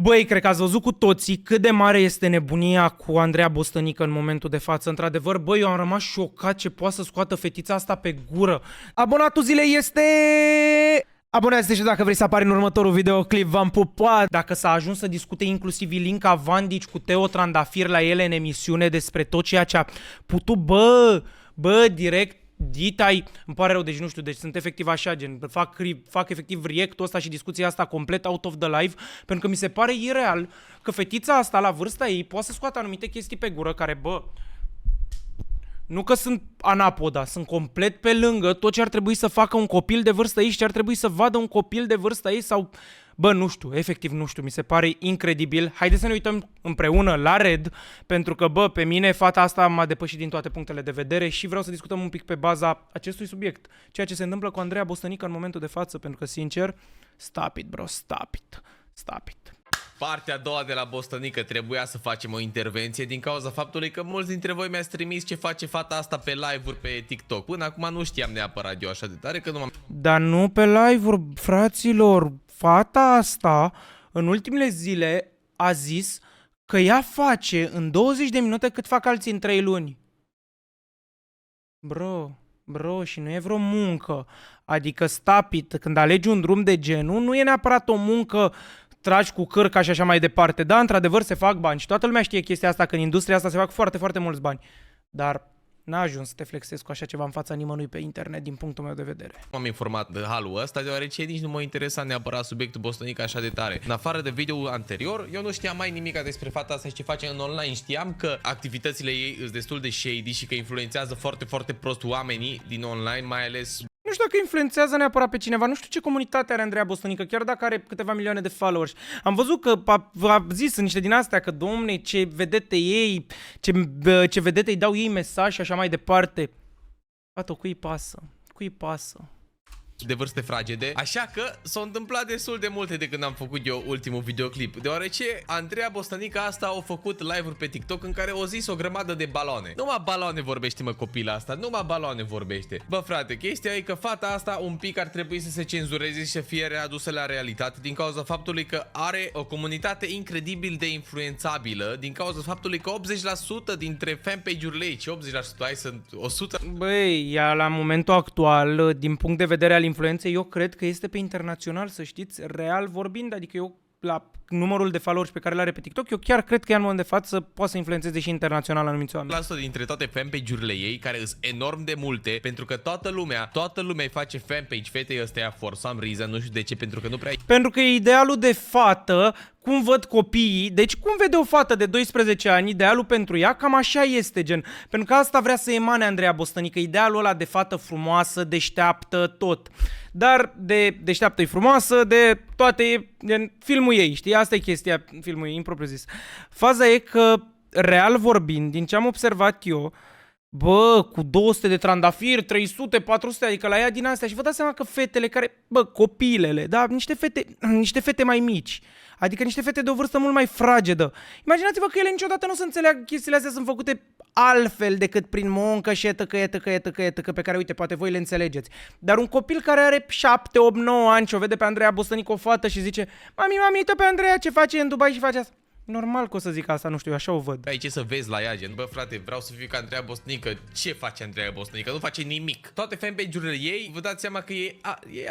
Băi, cred că ați văzut cu toții cât de mare este nebunia cu Andreea Bostănică în momentul de față. Într-adevăr, băi, eu am rămas șocat ce poate să scoată fetița asta pe gură. Abonatul zilei este... Abonează-te și dacă vrei să apari în următorul videoclip, v-am pupat! Dacă s-a ajuns să discute inclusiv Ilinca Vandici cu Teo Trandafir la ele în emisiune despre tot ceea ce a putut, bă, direct, Ditai, îmi pare rău, deci nu știu, deci sunt efectiv așa, gen, fac efectiv react-ul ăsta și discuția asta complet out of the live, pentru că mi se pare ireal că fetița asta, la vârsta ei, poate să scoată anumite chestii pe gură care, bă, nu că sunt anapoda, sunt complet pe lângă tot ce ar trebui să facă un copil de vârstă ei și ce ar trebui să vadă un copil de vârstă ei sau... Bă, nu știu, efectiv nu știu, mi se pare incredibil. Haideți să ne uităm împreună la Red, pentru că, bă, pe mine fata asta m-a depășit din toate punctele de vedere și vreau să discutăm un pic pe baza acestui subiect. Ceea ce se întâmplă cu Andreea Bostănică în momentul de față, pentru că, sincer, stop it, bro, stop it. Partea a doua de la Bostănică trebuia să facem o intervenție din cauza faptului că mulți dintre voi mi-ați trimis ce face fata asta pe live-uri pe TikTok. Până acum nu știam neapărat eu așa de tare că nu m-am... Dar nu pe live-uri, fraților. Fata asta, în ultimele zile, a zis că ea face în 20 de minute cât fac alții în 3 luni. Bro, și nu e vreo muncă. Adică stop it, când alegi un drum de genul, nu e neapărat o muncă, tragi cu cârca și așa mai departe. Da, într-adevăr se fac bani și toată lumea știe chestia asta, că în industria asta se fac foarte, foarte mulți bani. Dar n-a ajuns să te flexezi cu așa ceva în fața nimănui pe internet, din punctul meu de vedere. M-am informat de halul ăsta, deoarece nici nu mă interesa neapărat subiectul Bostănică așa de tare. În afară de video anterior, eu nu știam mai nimic despre fata asta și ce face în online. Știam că activitățile ei sunt destul de shady și că influențează foarte, foarte prost oamenii din online, mai ales... Nu știu dacă influențează neapărat pe cineva, nu știu ce comunitate are Andreea Bostănică, chiar dacă are câteva milioane de followers. Am văzut că a zis în niște din astea că, domne, ce vedete ei, ce vedete îi dau ei mesaj și așa mai departe. Bată, cui pasă? De vârste fragede, așa că s-au întâmplat destul de multe de când am făcut eu ultimul videoclip, deoarece Andreea Bostănică asta a făcut live-uri pe TikTok în care o zis o grămadă de baloane. Numai baloane vorbește, mă, copila asta, numai baloane vorbește. Bă, frate, chestia e că fata asta un pic ar trebui să se cenzureze și să fie readusă la realitate din cauza faptului că are o comunitate incredibil de influențabilă, din cauza faptului că 80% dintre fanpage-urile ei, 80%, hai sunt 100... Băi, ea la momentul actual, din punct de vedere al influenței, eu cred că este pe internațional, să știți, real vorbind, adică eu la numărul de followers pe care le are pe TikTok, eu chiar cred că ea în moment de față poate să influențeze și internațional anumiți oameni. La dintre toate fanpage-urile ei, care sunt enorm de multe, pentru că toată lumea îi face fanpage fetei ăstea for some reason, nu știu de ce, pentru că nu prea... Pentru că e idealul de fată, cum văd copiii, deci cum vede o fată de 12 ani, idealul pentru ea, cam așa este, gen. Pentru că asta vrea să emane Andreea Bostănică, idealul ăla de fată frumoasă, deșteaptă, tot. Dar de deșteaptă e frumoasă, de toate, gen, filmul ei, știi? Asta e chestia, filmul ei, impropriu zis. Faza e că, real vorbind, din ce am observat eu, bă, cu 200 de trandafiri, 300, 400, adică la ea din astea. Și vă dați seama că fetele care, bă, copilele, da, niște fete mai mici, adică niște fete de o vârstă mult mai fragedă. Imaginați-vă că ele niciodată nu o să înțeleagă chestiile astea sunt făcute altfel decât prin muncă și că pe care, uite, poate voi le înțelegeți. Dar un copil care are 7, 8, 9 ani și o vede pe Andreea Bostănică o fată și zice: Mami, uite pe Andreea ce face în Dubai și face asta. Normal că o să zic asta, nu știu, așa o văd. Ai ce să vezi la ea, gen, bă, frate, vreau să fiu ca Andreea Bostănică. Ce face Andreea Bostănică? Nu face nimic. Toate fanpage-urile ei, vă dați seama că ei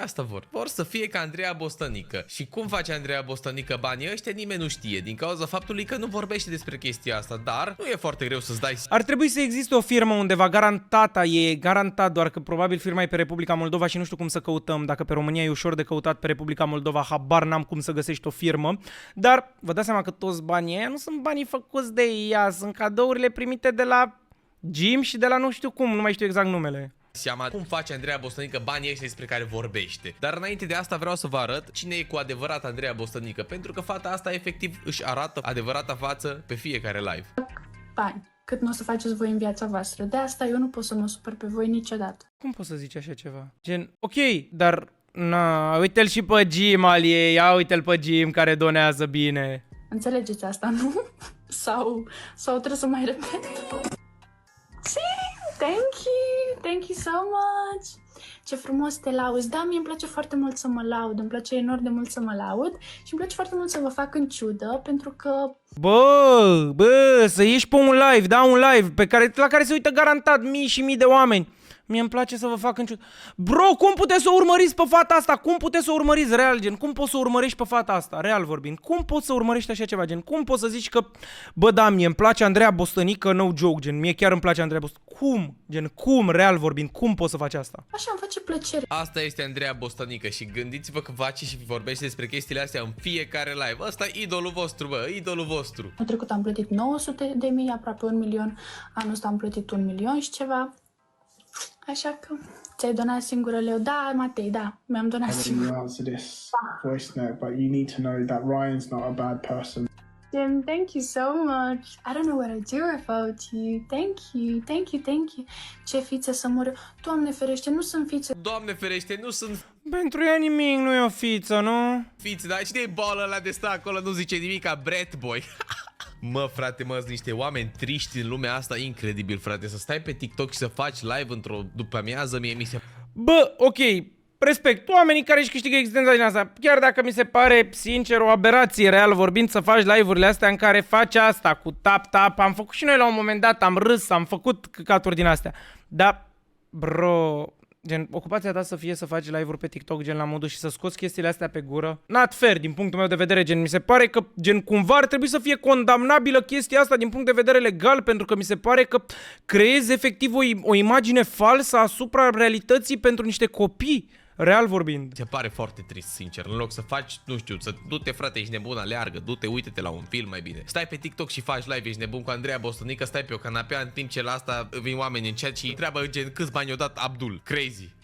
asta vor. Vor să fie ca Andreea Bostănică. Și cum face Andreea Bostănică banii ăștia, nimeni nu știe, din cauza faptului că nu vorbește despre chestia asta, dar nu e foarte greu să-ți dai... Ar trebui să existe o firmă undeva garantată, e garantat, doar că probabil firma e pe Republica Moldova și nu știu cum să căutăm. Dacă pe România e ușor de căutat, pe Republica Moldova habar n-am cum să găsești o firmă. Dar vă dați seama că toți banii ăia nu sunt banii făcuți de ea, sunt cadourile primite de la Jim și de la nu știu cum, nu mai știu exact numele. Seama cum face Andreea Bostănică banii ăștia despre care vorbește. Dar înainte de asta vreau să vă arăt cine e cu adevărat Andreea Bostănică, pentru că fata asta efectiv își arată adevărata față pe fiecare live. Bani, cât nu o să faceți voi în viața voastră. De asta eu nu pot să mă supăr pe voi niciodată. Cum poți să zici așa ceva? Gen, ok, dar na, uite-l și pe Jim al ei, ia uite-l pe Jim care donează bine. Înțelegeți asta, nu? Sau trebuie să mai repet? See? Thank you so much! ce frumos te lauzi. Da, mie îmi place foarte mult să mă laud, îmi place enorm de mult să mă laud și îmi place foarte mult să vă fac în ciudă, pentru că Bă, să ieși pe un live, da, un live la care se uită garantat mii și mii de oameni. Mie îmi place să vă fac în ciudă. Bro, cum puteți să o urmăriți pe fata asta? Cum puteți să o urmăriți real, gen? Cum poți să o urmărești pe fata asta, real vorbind? Cum poți să urmărești așa ceva, gen? Cum poți să zici că, bă, da, mie îmi place Andreea Bostănică, no joke, gen, mie chiar îmi place Andreea Bostănică. Cum? Gen, cum, real vorbind, cum poți să faci asta? așa îmi face plăcere. Asta este Andreea Bostănică și gândiți-vă că face și vorbește despre chestiile astea în fiecare live. Ăsta e idolul vostru, bă, idolul vostru. Anul trecut am plătit 900.000, aproape 1 milion, anul ăsta am plătit 1 milion și ceva. Așa că ți-ai donat singură leu? Da, Matei, da, mi-am donat singur. You answer this voice note, but you need to know that Ryan's not a bad person. Jim, thank you so much. I don't know what I'd do without you. Thank you, thank you, thank you. Ce fițe să mor. Doamne ferește, nu sunt fițe. Doamne ferește, nu sunt Pentru ea nimic nu e o fiță, nu? fiți, dar cine e boală ăla de stă acolo, nu zice nimic ca Brett Boy. Mă, frate, mă, sunt niște oameni triști în lumea asta, incredibil, frate. Să stai pe TikTok și să faci live într-o după-amiază, mie mi se... Bă, ok, respect oamenii care își câștigă existența din asta. Chiar dacă mi se pare, sincer, o aberație, real vorbind, să faci live-urile astea în care faci asta cu tap-tap. Am făcut și noi la un moment dat, am râs, am făcut căcaturi din astea. Dar, bro, gen, ocupația ta să fie să faci live-uri pe TikTok, gen, la modul și să scoți chestiile astea pe gură. Not fair, din punctul meu de vedere, gen, mi se pare că, gen, cumva ar trebui să fie condamnabilă chestia asta din punct de vedere legal, pentru că mi se pare că creezi efectiv o imagine falsă asupra realității pentru niște copii, real vorbind. Se pare foarte trist, sincer. În loc să faci, nu știu, să du-te, frate, ești nebun, aleargă, du-te, uite-te la un film mai bine. Stai pe TikTok și faci live, ești nebun cu Andreea Bostănică, stai pe o canapea în timp ce la asta vin oameni în chat și întreabă gen câți bani i-a dat Abdul.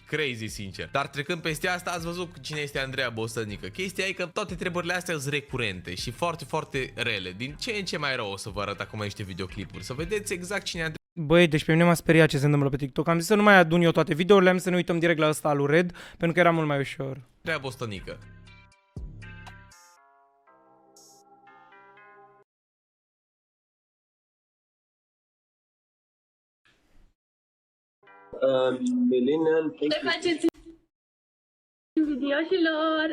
Crazy, sincer. Dar trecând peste asta, ați văzut cine este Andreea Bostănică. Chestia e că toate treburile astea sunt recurente și foarte, foarte rele. Din ce în ce mai rău o să vă arăt acum niște videoclipuri. Să vedeți exact cine e Băi, deci pe mine m-a speriat ce se întâmplă pe TikTok. Am zis să nu mai adun eu toate videourile, am zis să ne uităm direct la ăsta al lui Red, pentru că era mult mai ușor. Andreea Bostănică. Melina, thank Ce you. faceți videoșilor?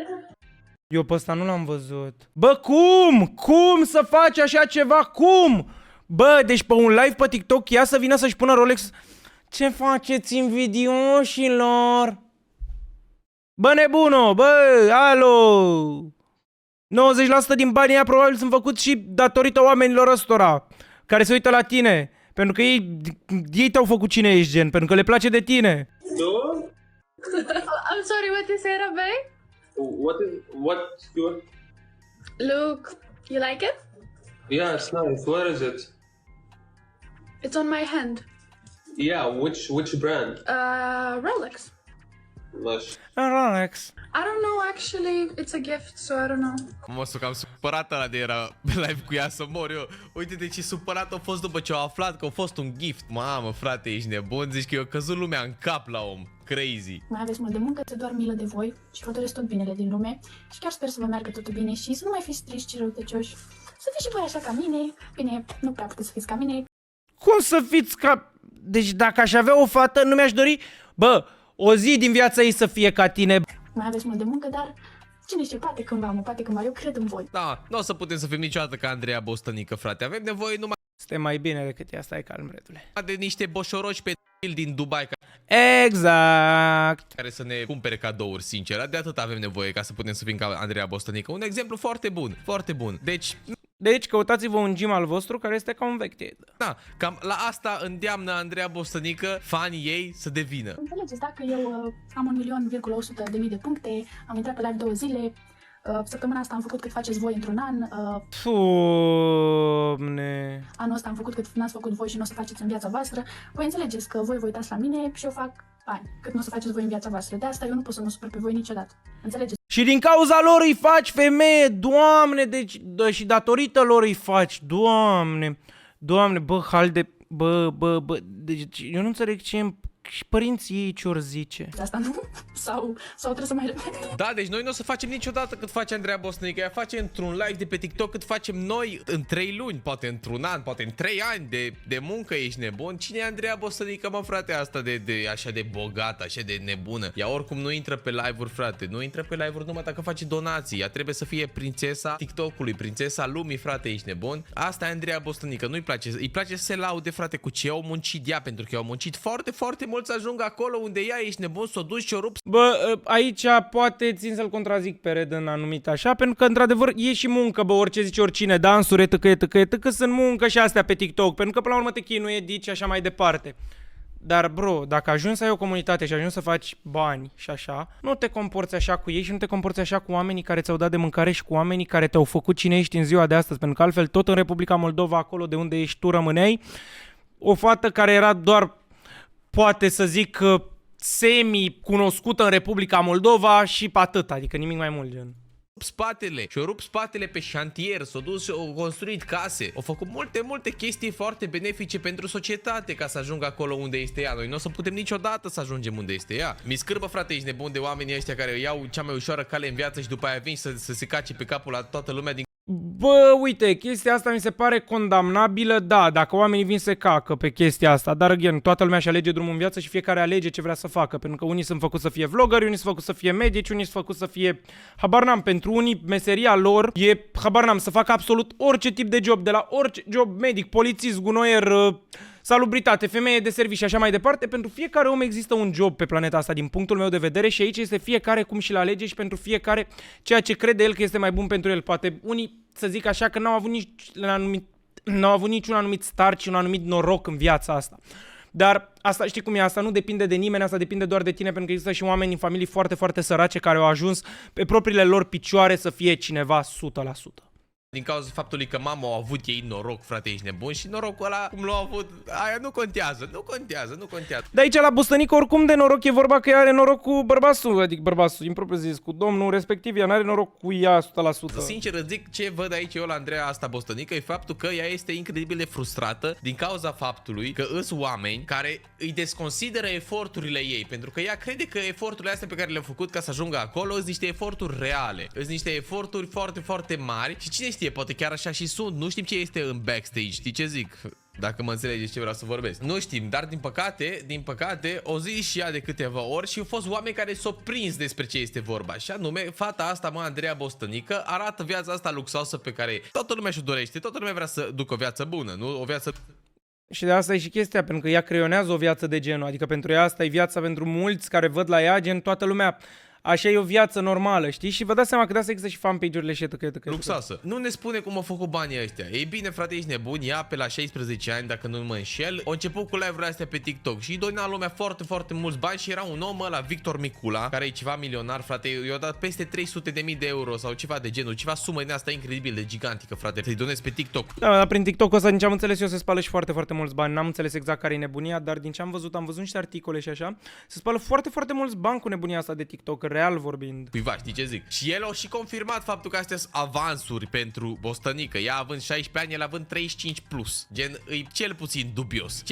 Eu pe ăsta nu l-am văzut. Bă, cum? Cum să faci așa ceva? Cum? Bă, deci pe un live pe TikTok ea să vină să-și pună Rolex. Ce faceți în videoșilor? Bă, nebuno, bă, alo! 90% din banii ăia probabil sunt făcuți și datorită oamenilor ăstora care se uită la tine. Pentru că ei te-au făcut cine ești, gen, pentru că le place de tine. No? I'm sorry, what you say, Rabbi? What's your? Look, you like it? Yeah, it's nice. Where is it? It's on my hand. Yeah, which brand? Rolex. Lush. Rolex. I don't know, actually, it's a gift, so I don't know. Mă sunt cam supărat ăla de era pe live cu ea să mor eu. Uite de ce supărat a fost după ce au aflat că a fost un gift. Mamă, frate, ești nebun? Zici că eu căzut lumea în cap la om. Crazy. Mai aveți mult de muncă, te doar milă de voi și vă doresc tot binele din lume și chiar sper să vă meargă totul bine și să nu mai fiți triști și răutăcioși. Să fiți și voi așa ca mine. Bine, nu prea puteți să fiți ca mine. Cum să fiți ca... Deci dacă aș avea o fată, nu mi-aș dori... Bă, o zi din viața ei să fie ca tine. Mai aveți mult de muncă, dar cine știe, poate cândva, eu cred în voi. Da, nu o să putem să fim niciodată ca Andreea Bostănică, frate. Avem nevoie numai Suntem mai bine decât ea, stai calm, redule. de niște boșoroci pe din Dubai Exact. care să ne cumpere cadouri, sincer. De atât avem nevoie ca să putem să fim ca Andreea Bostănică. Un exemplu foarte bun, foarte bun. Deci căutați-vă un gym al vostru care este ca un vechi. Da, cam la asta îndeamnă Andreea Bostănică fanii ei să devină. Înțelegeți, dacă eu am 1.100.000 de puncte, am intrat pe live 2 zile, săptămâna asta am făcut cât faceți voi într-un an, Doamne. anul ăsta am făcut cât n-ați făcut voi și nu o să faceți în viața voastră, voi înțelegeți că voi vă uitați la mine și eu fac bani, cât nu o să faceți voi în viața voastră. De asta eu nu pot să mă supăr pe voi niciodată. Înțelegeți? Și din cauza lor îi faci femeie, Doamne, deci și datorită lor îi faci, Doamne, Doamne, bă, halde, bă, deci eu nu înțeleg și părinții ei ce-or zice. De asta nu? Sau trebuie să mai repet? Da, deci noi nu o să facem niciodată cât face Andreea Bostănică. Ea face într-un live de pe TikTok cât facem noi în 3 luni, poate într-un an, poate în 3 ani de muncă. Ești nebun? Cine e Andreea Bostănică, mă, frate, asta de așa de bogată, așa de nebună? Ea oricum nu intră pe live-uri, frate. Nu intră pe live-uri numai dacă face donații. Ea trebuie să fie prințesa TikTok-ului, prințesa lumii, frate, ești nebun? Asta e Andreea Bostănică. Nu-i place. Îi place să se laude, frate, cu ce au muncit ea, pentru că au muncit foarte, foarte mult să ajungă acolo unde ea, ești nebun, s-o duci și o rup. Bă, aici poate țin să-l contrazic pe Red în anumit așa, pentru că într-adevăr e și muncă, bă, orice zice oricine, dansuri, etc, sunt muncă și astea pe TikTok, pentru că până la urmă te chinui, edici și așa mai departe. Dar, bro, dacă ajungi să ai o comunitate și ajungi să faci bani și așa, nu te comporți așa cu ei și nu te comporți așa cu oamenii care ți-au dat de mâncare și cu oamenii care te-au făcut cine ești în ziua de astăzi, pentru că altfel tot în Republica Moldova, acolo de unde ești tu, rămâneai o fată care era doar, poate să zic, semi-cunoscută în Republica Moldova și pe atât, adică nimic mai mult, gen. Spatele și-o rup spatele pe șantier, s-o dus și au construit case, au făcut multe chestii foarte benefice pentru societate ca să ajungă acolo unde este ea. Noi nu o să putem niciodată să ajungem unde este ea. Mi scârbă, frate, ești nebun de oamenii ăștia care iau cea mai ușoară cale în viață și după aia vin să se cace pe capul la toată lumea din... Bă, uite, chestia asta mi se pare condamnabilă, da, dacă oamenii vin să cacă pe chestia asta, dar, again, toată lumea își alege drumul în viață și fiecare alege ce vrea să facă, pentru că unii sunt făcuți să fie vloggeri, unii sunt făcuți să fie medici, unii sunt făcuți să fie, habar n-am, pentru unii meseria lor e, habar n-am, să facă absolut orice tip de job, de la orice job, medic, polițist, gunoier, salubritate, femeie de serviciu și așa mai departe. Pentru fiecare om există un job pe planeta asta din punctul meu de vedere și aici este fiecare cum și-l alege și pentru fiecare ceea ce crede el că este mai bun pentru el. Poate unii, să zic așa, că n-au avut niciun anumit start și un anumit noroc în viața asta. Dar asta, știi cum e, asta nu depinde de nimeni, asta depinde doar de tine, pentru că există și oameni în familii foarte, foarte sărace care au ajuns pe propriile lor picioare să fie cineva 100%. Din cauza faptului că mama au avut ei noroc, frate, ești nebun, și norocul ăla, cum l-au avut, aia nu contează. De aici la Bostănică oricum de noroc e vorba că ea are noroc cu bărbatul, adică bărbatul, impropriu zis, cu domnul respectiv, ea n-are noroc cu ea 100%. Sincer îți zic, ce văd aici eu la Andreea asta Bostănică e faptul că ea este incredibil de frustrată din cauza faptului că îs oameni care îi desconsideră eforturile ei, pentru că ea crede că eforturile astea pe care le-au făcut ca să ajungă acolo sunt niște eforturi reale, sunt niște eforturi foarte, foarte mari și cine știe, poate chiar așa și sunt, nu știm ce este în backstage, știi ce zic? Dacă mă înțelegeți ce vreau să vorbesc. Nu știm, dar din păcate, o zi și ea de câteva ori și au fost oameni care s-au prins despre ce este vorba. Și anume, fata asta, mă, Andreea Bostănică, arată viața asta luxoasă pe care toată lumea și-o dorește, toată lumea vrea să ducă o viață bună, nu? O viață... Și de asta e și chestia, pentru că ea creionează o viață de genul, adică pentru ea asta e viața pentru mulți care văd la ea, gen toată lumea. Așa e o viață normală, știi? Și vă dați seama că de asta există și fanpage-urile și luxoasă. Nu ne spune cum au făcut banii ăștia. Ei bine, frate, ești nebun. Ea pe la 16 ani, dacă nu mă înșel, a început cu live-urile astea pe TikTok și îi dona lumea foarte, foarte mulți bani și era un om ăla, Victor Micula, care e ceva milionar, frate, i-a dat peste 300.000 de euro sau ceva de genul, ceva sumă din asta incredibil de gigantică, frate, să-i donezi pe TikTok. Da, dar prin TikTok ăsta, din ce am înțeles eu, se spală și foarte, foarte mulți bani. N-am înțeles exact care e nebunia, dar din ce am văzut niște articole și așa, se spală foarte, foarte mulți bani cu nebunia asta de TikTok, real vorbind. Cuiva, știi ce zic? Și el a și confirmat faptul că astea sunt avansuri pentru Bostănică. Ea având 16 ani, el având 35 plus. Gen, e cel puțin dubios.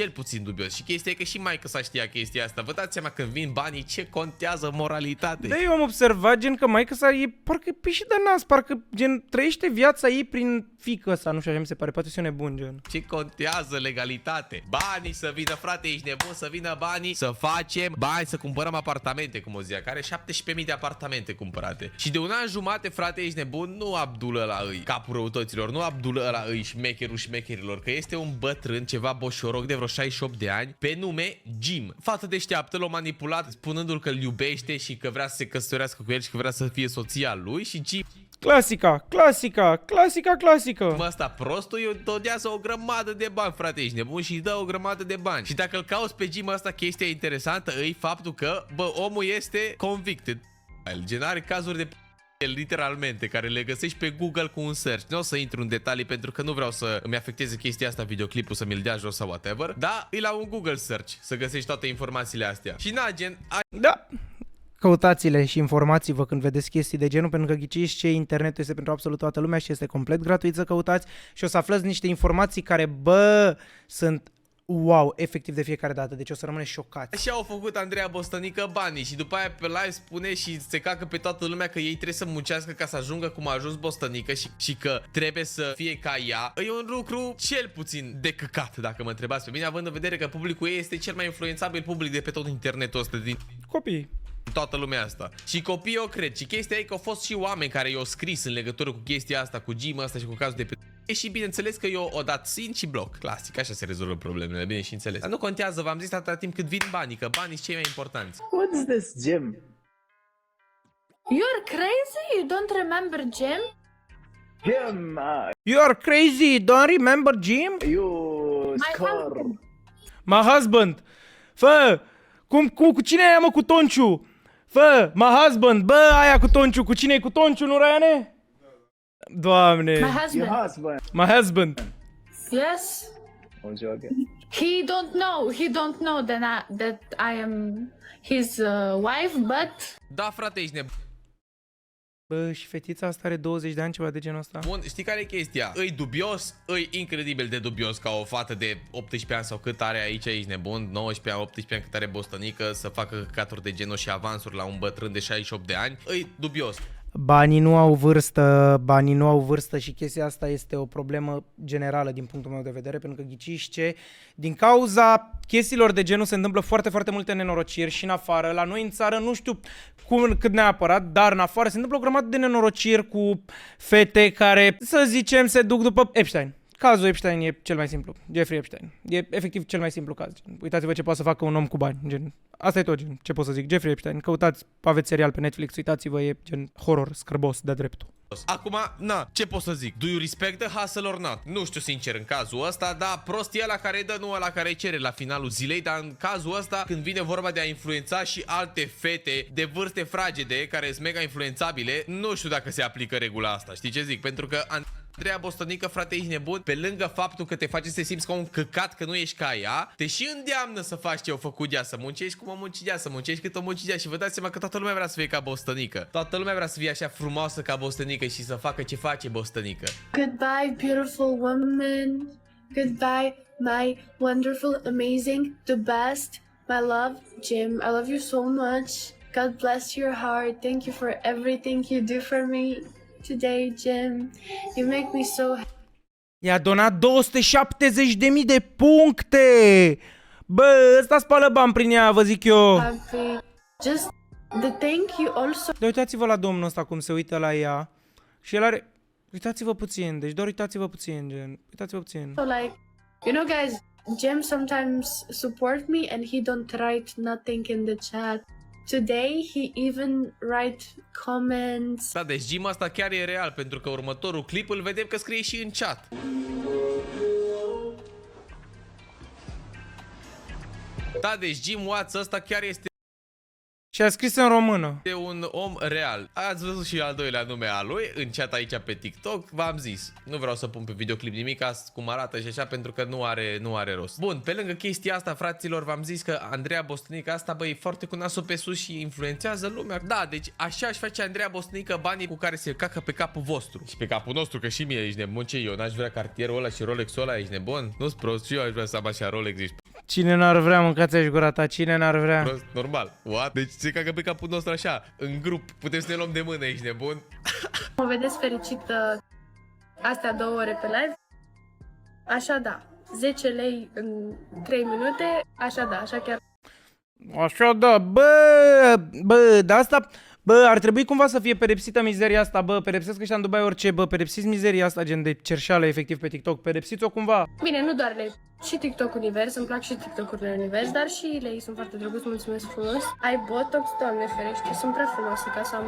Și chestia e că și maică s-a știa chestia asta. Vă dați seama când vin banii ce contează moralitate. Da, eu am observat, gen, că maică sa e parcă piși de nas, parcă, gen, trăiește viața ei prin fică ăsta, nu știu, așa mi se pare, poate fi nebun, gen. Ce contează legalitate? Banii să vină, frate, ești nebun, să vină banii, să facem bani, să cumpărăm apartamente, cum o zicea, care 17.000 de apartamente cumpărate. Și de un an jumate, frate, ești nebun, nu Abdul ăla îi, capul răutăților, nu Abdul ăla îi șmecherilor, că este un bătrân, ceva boșoroc de vreo 68 de ani, pe nume Jim. Fată deșteaptă, l-a manipulat, spunându-l că îl iubește și că vrea să se căsătorească cu el și că vrea să fie soția lui și Jim... Clasica. Mă, ăsta prostul, eu donează o grămadă de bani, frate, ești nebun, și îi dă o grămadă de bani. Și dacă îl cauți pe Jim ăsta, chestia interesantă e faptul că, bă, omul este convicted. Gen are cazuri de literalmente, care le găsești pe Google cu un search. Nu o să intru în detalii pentru că nu vreau să îmi afecteze chestia asta, videoclipul, să mi-l dea jos sau whatever, dar e la un Google search să găsești toate informațiile astea. Și na, gen... Da. Căutați-le și informați-vă când vedeți chestii de genul, pentru că ghiciți ce, internetul este pentru absolut toată lumea și este complet gratuit să căutați și o să aflați niște informații care, bă, sunt wow, efectiv de fiecare dată, deci o să rămâneți șocați. Așa au făcut Andreea Bostănică banii și după aia pe live spune și se cacă pe toată lumea că ei trebuie să muncească ca să ajungă cum a ajuns Bostănică și că trebuie să fie ca ea. E un lucru cel puțin de căcat, dacă mă întrebați pe mine, având în vedere că publicul ei este cel mai influențabil public de pe tot internetul ăsta din Copii. toată lumea asta. Și copiii o cred. Și chestia e că au fost și oameni care i-au scris în legătură cu chestia asta, cu Jim ăsta și cu cazul de pe... Și bineînțeles că eu o dat sin și bloc. Clasic, așa se rezolvă problemele, bine și înțeles. Dar nu contează, v-am zis atâta timp cât vin banii, că banii sunt cei mai importanți. What's this, Jim? You're crazy? You don't remember Jim? Jim, You are crazy, don't remember Jim? you My score. husband. My husband. Fă, cu cine e aia, mă, cu Tonciu? Fă, my husband, bă, aia cu Tonciu, cu cine e cu Tonciu, nu, Raiane? Doamne. My Your husband. husband. My husband. Yes. I'm joking. He don't know that I am his wife, but Da, frate, ești nebun. Bă, și fetița asta are 20 de ani, ceva de genul ăsta. Bun, știi care e chestia? Îi dubios, îi incredibil de dubios ca o fată de 18 ani sau cât are aici, ești nebun, 19 ani, 18 ani cât are Bostănică să facă căcaturi de genul și avansuri la un bătrân de 68 de ani. Îi dubios. Banii nu au vârstă și chestia asta este o problemă generală din punctul meu de vedere, pentru că ghiciți ce? Din cauza chestiilor de genul se întâmplă foarte, foarte multe nenorociri și în afară. La noi în țară nu știu cât neapărat, dar în afară se întâmplă o grămadă de nenorociri cu fete care, să zicem, se duc după Epstein. Cazul Epstein e cel mai simplu. Jeffrey Epstein. E efectiv cel mai simplu caz. Uitați-vă ce poate să facă un om cu bani. Gen. Asta e tot, gen. Ce pot să zic. Jeffrey Epstein. Căutați, aveți serial pe Netflix, uitați-vă, e gen horror, scârbos, de dreptul. Acum, na, ce pot să zic? Do you respect the hustle or not? Nu știu sincer în cazul ăsta, dar prost e ăla care dă, nu ăla care cere la finalul zilei, dar în cazul ăsta, când vine vorba de a influența și alte fete de vârste fragede, care sunt mega influențabile, nu știu dacă se aplică regula asta, știi ce zic? Pentru că Andreea Bostănică, frate, ești nebun, pe lângă faptul că te face să te simți ca un căcat că nu ești ca ea, te și îndeamnă să faci ce au făcut ea, să muncești cum o munci ea, să muncești cât o munci ea și vă dați seama că toată lumea vrea să fie ca Bostănică. Toată lumea vrea să fie așa frumoasă ca Bostănică și să facă ce face Bostănică. goodbye, beautiful woman. Goodbye, my wonderful, amazing, the best, my love, Jim. I love you so much. God bless your heart. Thank you for everything you do for me today, Jim. You make me so I-a donat 270.000 de puncte! Bă, ăsta spală bani prin ea, vă zic eu. happy. Just the thank you also. Dar uitați-vă la domnul ăsta cum se uită la ea și el are... Uitați-vă puțin, deci doar uitați-vă puțin, gen. Uitați-vă puțin. Like, you know, guys, Jim sometimes support me and he don't write nothing in the chat. Today he even write comments. Da, deci Jim asta chiar e real, pentru că următorul clip îl vedem că scrie și în chat. Da, deci Jim Watts ăsta chiar este Și a scris în română. un om real. Ați văzut și al doilea nume al lui în chat aici pe TikTok. V-am zis, nu vreau să pun pe videoclip nimic cum arată și așa, pentru că nu are rost. Bun, pe lângă chestia asta, fraților, v-am zis că Andreea Bostănică asta, băi, e foarte cu nasul pe sus și influențează lumea. Da, deci așa își face Andreea Bostănică banii cu care se cacă pe capul vostru. Și pe capul nostru, că și mie ești nebun, ce eu n-aș vrea cartierul ăla și Rolex-ul ăla, ești nebun? Nu-s prost, și eu aș vrea să am așa Rolex, ești Cine n-ar vrea, mâncați-și gura ta, cine n-ar vrea? prost, normal. What? Deci se cacă pe capul nostru așa, în grup, putem să ne luăm de mână, ești nebun? Mă vedeți fericită astea 2 ore pe live? Așa da, 10 lei în 3 minute, așa da, așa chiar. Așa da, bă, dar asta, bă, ar trebui cumva să fie pedepsită mizeria asta, bă, pedepsesc ăștia în Dubai orice, bă, pedepsiți mizeria asta, gen de cerșeală efectiv pe TikTok, pedepsiți-o cumva. Bine, nu doar lei, și TikTok Univers, îmi plac și TikTok-urile Univers, dar și lei sunt foarte drăguți, mulțumesc frumos. Ai Botox, Doamne ferește, sunt prea frumoase ca să am...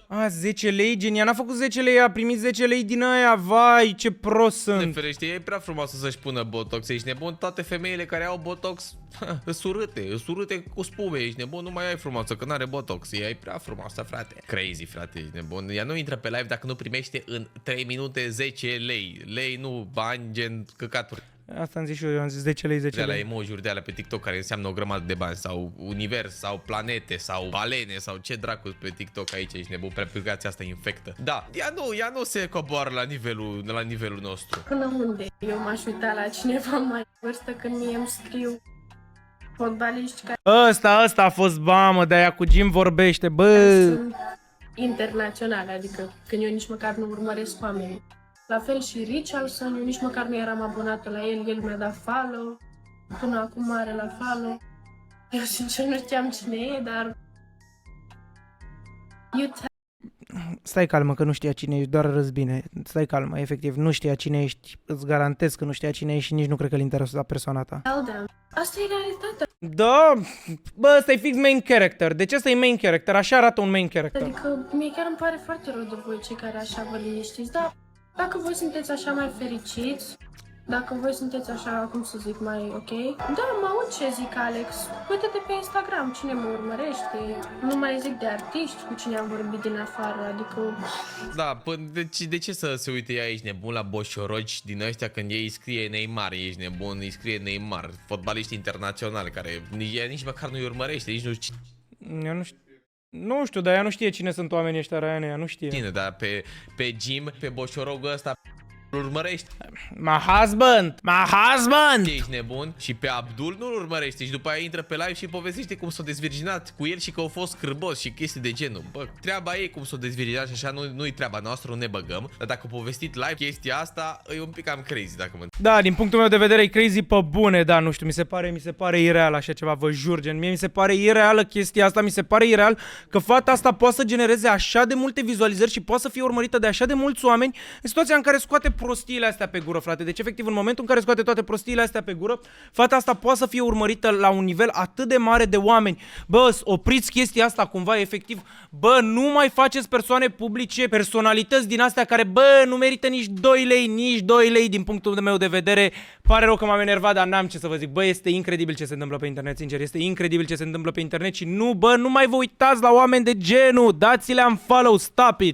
A, 10 lei, gen, ea n-a făcut 10 lei, a primit 10 lei din aia, vai, ce prost De sunt. ferește, e prea frumoasă să-și pună Botox, ești nebun? Toate femeile care au Botox, îs urâte cu spume, ești nebun? Nu mai ai frumoasă, că n-are Botox, ea e prea frumoasă, frate. Crazy, frate, ești nebun. Ea nu intră pe live dacă nu primește în 3 minute 10 lei. Lei, nu bani, gen căcaturi. Asta am zis și eu am zis 10 lei, 10 de alea lei. emoji-uri de alea pe TikTok care înseamnă o grămadă de bani sau univers sau planete sau balene sau ce dracu pe TikTok aici ești nebun, prea aplicația asta infectă. Da, ea nu se coboară la nivelul nostru. Până unde eu m-aș uita la cineva mai vârstă când mie îmi scriu fotbaliști care Ăsta a fost bamă, de-aia cu Jim vorbește, bă. sunt internaționale, adică când eu nici măcar nu urmăresc oamenii. La fel și Richardson, eu nici măcar nu eram abonată la el mi-a dat follow, până acum are la follow. Eu sincer nu știam cine e, dar... Stai calmă că nu știa cine ești, doar râs bine. Stai calmă, efectiv, nu știa cine ești, îți garantez că nu știa cine ești și nici nu cred că-l interesa persoana ta. Tell them. Asta e realitatea. Da, bă, ăsta e fix main character. Deci ăsta e main character, așa arată un main character. Adică mie chiar îmi pare foarte rău de voi cei care așa vă liniștiți, dar dacă voi sunteți așa mai fericiți, dacă voi sunteți așa, cum să zic, mai ok, da, mă aud ce zic Alex, uite-te pe Instagram, cine mă urmărește, nu mai zic de artiști cu cine am vorbit din afară, adică... Da, de ce să se uite ea, ești nebun la boșorogi din ăștia când ei scrie Neymar, ești nebun, îi scrie Neymar, fotbaliști internaționali care ea nici măcar nu-i urmărește, nici nu știe. Eu nu știu. Nu știu, dar ea nu știe cine sunt oamenii ăștia, Ryan, ea nu știe. Cine, dar pe Jim, pe boșorogul ăsta îl urmărești. My husband! Ești nebun și pe Abdul nu-l urmărește și după aia intră pe live și povestește cum s-a dezvirginat cu el și că au fost scârbos și chestii de genul. Bă, treaba ei cum s-a dezvirginat și așa nu-i treaba noastră, nu ne băgăm. Dar dacă a povestit live chestia asta, e un pic cam crazy dacă mă... Da, din punctul meu de vedere e crazy pe bune, da, nu știu, mi se pare ireal așa ceva, vă jur, gen, mie mi se pare ireală chestia asta, mi se pare ireal că fata asta poate să genereze așa de multe vizualizări și poate să fie urmărită de așa de mulți oameni în situația în care scoate prostiile astea pe gură, frate. Deci, efectiv, în momentul în care scoate toate prostiile astea pe gură, fata asta poate să fie urmărită la un nivel atât de mare de oameni. Bă, opriți chestia asta cumva, efectiv. Bă, nu mai faceți persoane publice, personalități din astea care, bă, nu merită nici 2 lei din punctul meu de vedere. Pare rău că m-am enervat, dar n-am ce să vă zic. Bă, este incredibil ce se întâmplă pe internet, sincer. Este incredibil ce se întâmplă pe internet și nu, bă, nu mai vă uitați la oameni de genul. Dați-le unfollow, stop it.